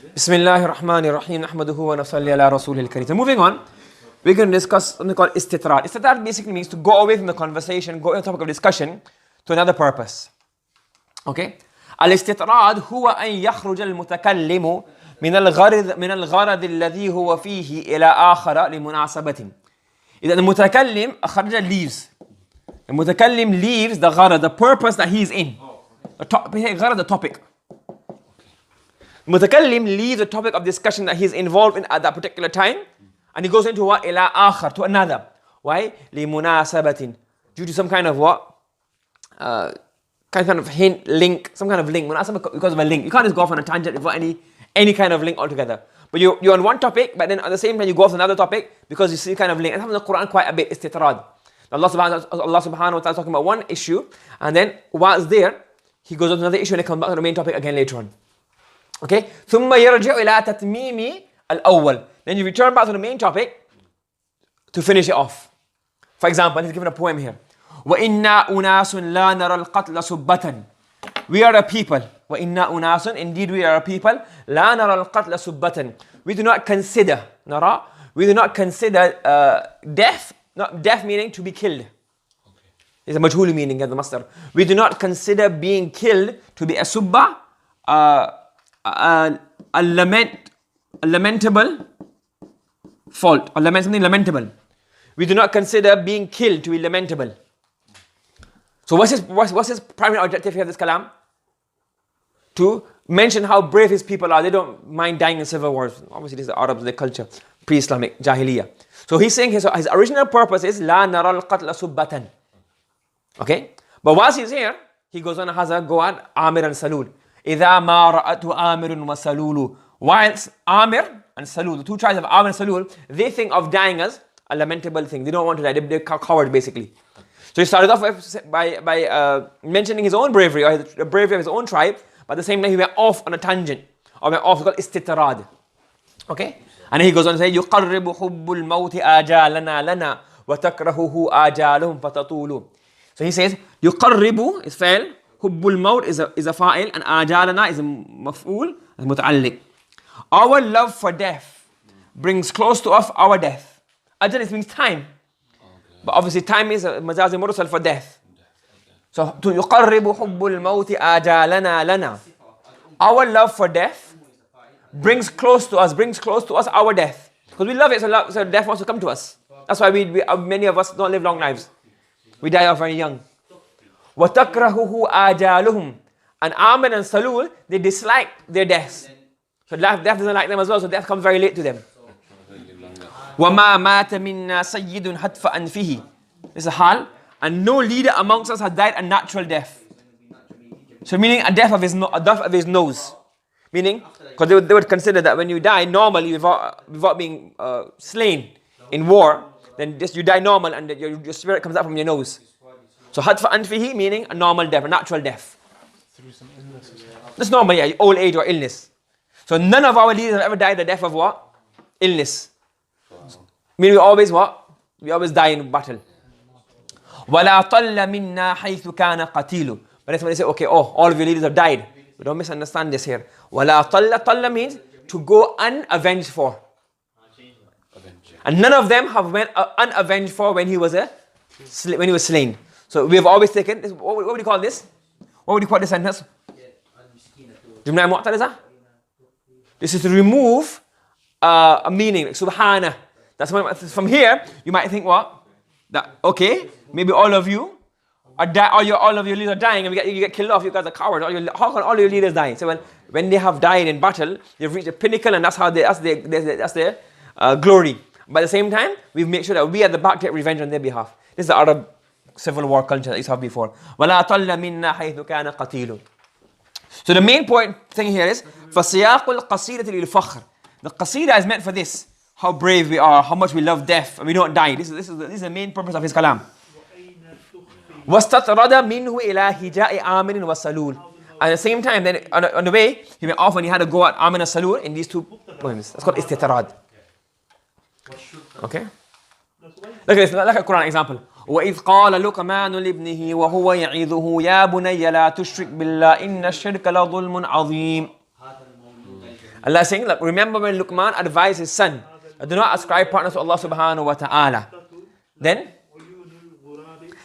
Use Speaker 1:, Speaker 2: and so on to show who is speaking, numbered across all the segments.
Speaker 1: Bismillahir Rahmanir Rahim. Nahmaduhu wa nusalli ala Rasulil Kareem. So moving on, we're going to discuss something called istitrad. Istitrad basically means to go away from the conversation, go on the topic of discussion to another purpose. Okay? الاستطراد هو أن يخرج المتكلم من الغرض الذي هو فيه إلى آخر لمناسبة. إذا المتكلم أخرج leaves. The mutakallim leaves the gharad, the purpose that he is in. The topic. Mutakallim leaves the topic of discussion that he is involved in at that particular time, and he goes into what? Ila akhar, to another. Why? Limunasabatin. Due to some kind of what? Kind of hint, link, some kind of link. Munasabah because of a link. You can't just go off on a tangent without any kind of link altogether. But you're on one topic, but then at the same time you go off on another topic because you see kind of link. And that's in the Quran quite a bit, istitrad. Allah subhanahu wa ta'ala is talking about one issue, and then whilst there, he goes on to another issue and he comes back to the main topic again later on. Okay? ثُمَّ يَرْجِعُ إِلَىٰ تَتْمِيمِ الْأَوَّلِ. Then you return back to the main topic to finish it off. For example, he's given a poem here. وَإِنَّا أُنَاسٌ لَا نَرَى الْقَتْلَ سُبَّةً. We are a people. وَإِنَّا أُنَاسٌ. Indeed we are a people. لَا نَرَى الْقَتْلَ سُبَّةً. We do not consider, نَرَى, we do not consider death, not death meaning to be killed. It's a majhul meaning at the masdar. We do not consider being killed to be a subba, a lamentable fault, or something lamentable. We do not consider being killed to be lamentable. So what's his primary objective here of this kalam? To mention how brave his people are. They don't mind dying in civil wars. Obviously this is the Arabs, their culture, pre-Islamic, Jahiliyyah. So he's saying his original purpose is La nara al-qatla subbatan. Okay? But whilst he's here, he goes on and has a go at Amir and Salul. إِذَا مَا رَأَتُ آمِرٌ وَسَلُولُ. Whilst Amir and Salul, the two tribes of Amir and Salul, they think of dying as a lamentable thing. They don't want to die. They're cowards basically. So he started off by mentioning his own bravery, or the bravery of his own tribe, but at the same time he went off on a tangent, or went off, it's called istitrad. Okay? And then he goes on to say, يُقَرِّبُ حُبُّ الْمَوْتِ آجَالَنَا لَنَا وَتَكْرَهُهُ آجَالُهُم فَتَطُولُ. So he says, يُقَرِّبُ is fa'il, حُبُّ الْمَوْتِ is a fa'il, and آجَالَنَا is a maf'ul, is muta'alliq. Our love for death brings close to us our death. Ajal means time. But obviously time is a majaz mursal for death. So to يُقَرِّبُ حُبُّ الْمَوْتِ آجَالَنَا لَنَا. Our love for death brings close to us our death. Because we love it, so death wants to come to us. That's why many of us don't live long lives. We die off very young. وَتَكْرَهُهُ آجَالُهُم. And Amir and Salul, they dislike their deaths. So death doesn't like them as well, so death comes very late to them. وَمَا مَاتَ مِنَّا سَيِّدٌ حَتْفَ أَنْفِهِ. This is a hal. And no leader amongst us has died a natural death. So meaning a death of his nose. Meaning, because they would consider that when you die normally without being slain in war, then just you die normal and your spirit comes out from your nose. So hatfa anfihi meaning a normal death, a natural death.
Speaker 2: Through some illness.
Speaker 1: That's normal, yeah, old age or illness. So none of our leaders have ever died the death of what? Illness. Meaning we always what? We always die in battle. وَلَا طَلَّ مِنَّا حَيْثُ كَانَ قَتِيلُ. But that's when they say, okay, all of your leaders have died. We don't misunderstand this here. وَلَا طَلَّ. طَلَّ means to go unavenged for. And none of them have went unavenged for when he was slain. So we have always taken this. What would you call this? What would you call this sentence? Jumla mu'tariza? This is to remove a meaning, like subhana. That's why from here you might think what? That okay, maybe all of you all of your leaders are dying and you get killed off. You guys are cowards. How can all your leaders die? So when they have died in battle, they've reached a pinnacle, and that's their glory. But at the same time, we make sure that we at the back take revenge on their behalf. This is the Arab civil war culture that you saw before. وَلَا طَلَّ مِنَّا حَيْثُ كَانَ قَتِيلٌ. So the main thing here is فَسِيَاقُ الْقَصِيدَةِ لِلْفَخْرِ. The qasida is meant for this. How brave we are, how much we love death, and we don't die. This is the main purpose of his kalam. وَاسْتَطْرَدَ مِنْهُ إِلَىٰ هِجَاءِ آمِرٍ وَسَلُولٍ. At the same time, then on the way, he went off and he had to go at Amir and Salul in these two poems. That's called istitrad. Okay? Look at this, like a Quran example. وَإِذْ قَالَ لُقْمَانُ لِابْنِهِ وَهُوَ يَعِظُهُ يَا بُنَيَّ لَا تُشْرِكْ بِاللَّهِ إِنَّ الشِّرْكَ لَظُلْمٌ عَظِيمٌ. Allah is saying, look, remember when Luqman advised his son, do not ascribe partners to Allah subhanahu wa ta'ala. Then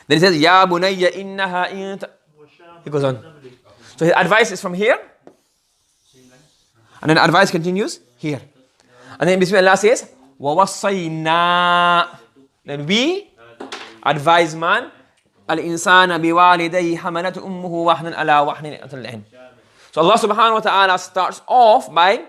Speaker 1: he says, Ya bunayya innaha in. He goes on. So his advice is from here. And then advice continues here. And then Bismillah says, وَوَصَّيْنَا. Then we advise man, الْإِنسَانَ بِوَالِدَيْهِ حَمَلَتْ أُمُّهُ وَحْنًا عَلَى وَحْنٍ until the end. So Allah subhanahu wa ta'ala starts off by,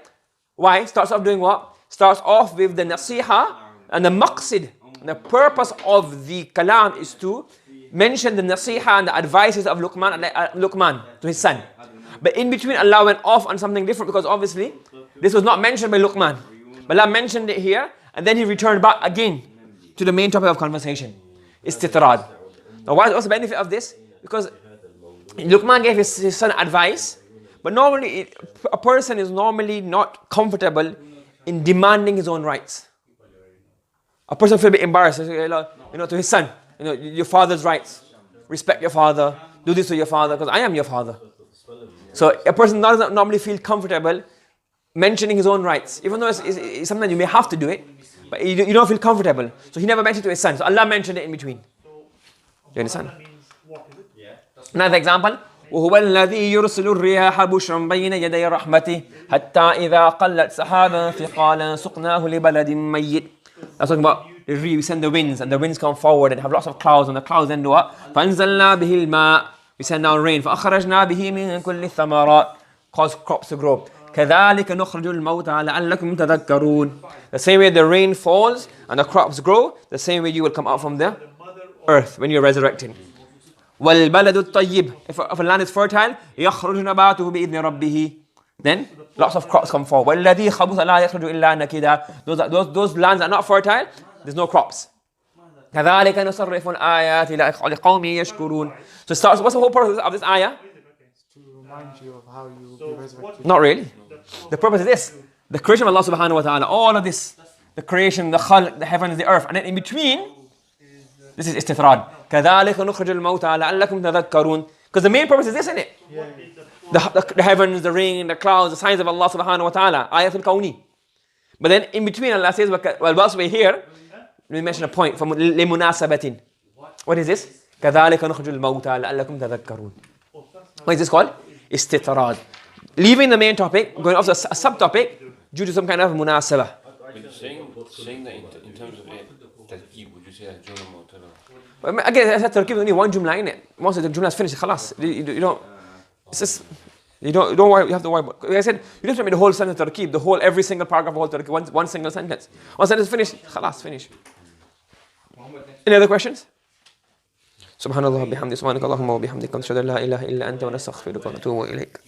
Speaker 1: why? Starts off doing what? Starts off with the nasiha and the maqsid. The purpose of the kalam is to mention the nasiha and the advices of Luqman to his son. But in between, Allah went off on something different because obviously this was not mentioned by Luqman. But Allah mentioned it here and then he returned back again to the main topic of conversation. Istitrad. Now what's the benefit of this? Because Luqman gave his son advice, but normally a person is normally not comfortable in demanding his own rights. A person feels a bit embarrassed, to his son, your father's rights. Respect your father, do this to your father, because I am your father. So a person doesn't normally feel comfortable mentioning his own rights, even though it's sometimes you may have to do it, but you don't feel comfortable. So he never mentioned it to his son. So Allah mentioned it in between. Do you understand? Another example. وهو الذي يرسل الرياح بشرا بين يدي رحمته حتى إذا قلت سحابا ثقالا سقناه لبلد ميت. That's talking about we send the winds and the winds come forward and have lots of clouds and the clouds then do what? فأنزلنا به الماء. We send down rain. فأخرجنا به من كل الثمرات. Cause crops to grow. كذلك نخرج الموتى لعلكم تذكرون. The same way the rain falls and the crops grow, the same way you will come out from the earth when you're resurrecting. وَالْبَلَدُ الطَّيِّبُ. If a land is fertile, يَخْرُجُ نَبَاتُهُ بِإِذْنِ رَبِّهِ. Then lots of crops come forward. وَالَّذِي خَبُثَ لَا يَخْرُجُ إِلَّا نَكِدًا. Those lands are not fertile, there's no crops. كَذَلِكَ نُصَرِّفُ الْآيَاتِ لِقَوْمٍ يَشْكُرُونَ. So it starts, what's the whole purpose of this ayah?
Speaker 2: To remind you of how you will be resurrected.
Speaker 1: Not really. The purpose is this. The creation of Allah subhanahu wa ta'ala. All of this. The creation, the khalq, the heavens, the earth. And then in between, this is istitrad. كَذَلِكَ نُخْرِجُ الْمَوْتَى لَعَلَّكُمْ تَذَكَّرُونَ. Because the main purpose is this, isn't it?
Speaker 2: Yeah.
Speaker 1: The heavens, the rain, the clouds, the signs of Allah subhanahu wa ta'ala. Ayatul Kawni. But then in between Allah says, well, whilst we're here, let me mention a point from لِمُنَاسَبَةٍ. What is this? كَذَلِكَ نُخْرِجُ الْمَوْتَى لَعَلَّكُمْ تَذَكَّرُونَ. What is this called? Istitrad. Leaving the main topic, going off to a subtopic due to some kind of munasabah.
Speaker 3: But saying that in terms of it, tarkeeb, would you say that Jumla Mu'tada?
Speaker 1: Again, I said tarkeeb is only one jumla, innit? Most of the jumla is finished, khalas. You don't, it's just, you don't worry, you have to worry about. Like I said, you don't have to make the whole sentence tarkeeb, the whole, every single paragraph of the whole tarkeeb, one single sentence. One sentence finished, khalas, finish. Any other questions? سبحان الله وبحمده سبحانك اللهم وبحمدك نشهد أن لا إله إلا أنت ونستغفرك ونتوب إليك.